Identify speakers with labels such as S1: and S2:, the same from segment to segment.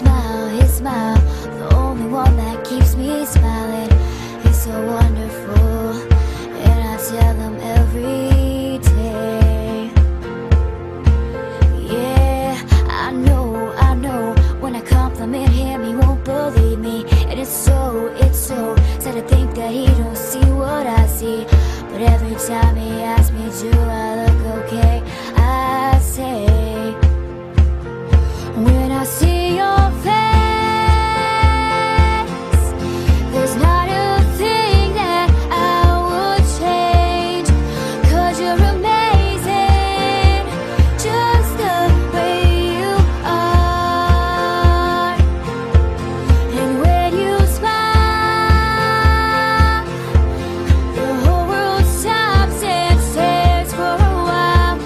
S1: his smile, the only one that keeps me smiling. He's so wonderful, and I tell him every day. Yeah, I know, when I compliment him, he won't believe me. And it's so sad to think that he don't see what I see. But every time he asks me, do I look okay, I say, when I see your face, there's not a thing that I would change. 'Cause you're amazing, just the way you are. And when you smile, the whole world stops and stares for a while.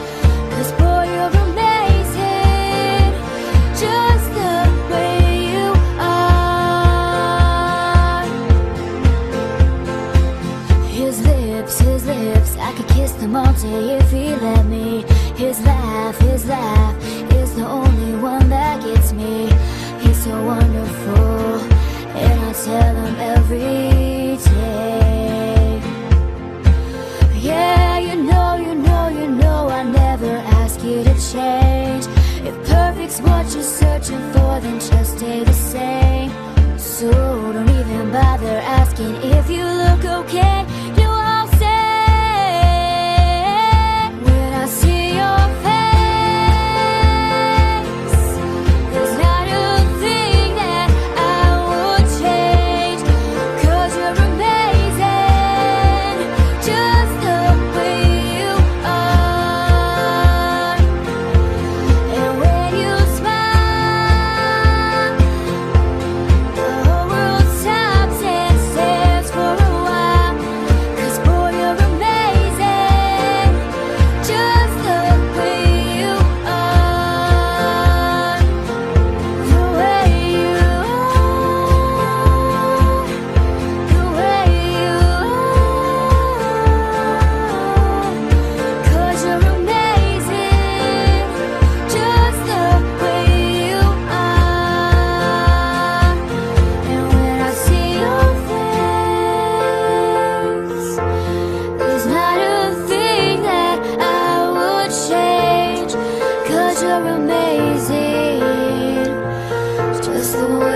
S1: 'Cause boy, you're amazing, just the way you are. His lips, I could kiss them all day if he let me. His laugh is the only one that gets me. He's so wonderful, and I tell him every day. Yeah, you know I never ask you to change. If perfect's what you're searching for, then just stay the same. So don't even bother asking if you look okay. You all say, when I see your face, there's not a thing that I would change. 'Cause you're amazing, just the way you are. And when you smile, the whole world stops and stares for a while. 'Cause boy, you're amazing, just the way you are. The way you are, the way you are. 'Cause you're amazing, just the way you are. And when I see your face, there's not a thing that I would change. 'Cause you're amazing, just the way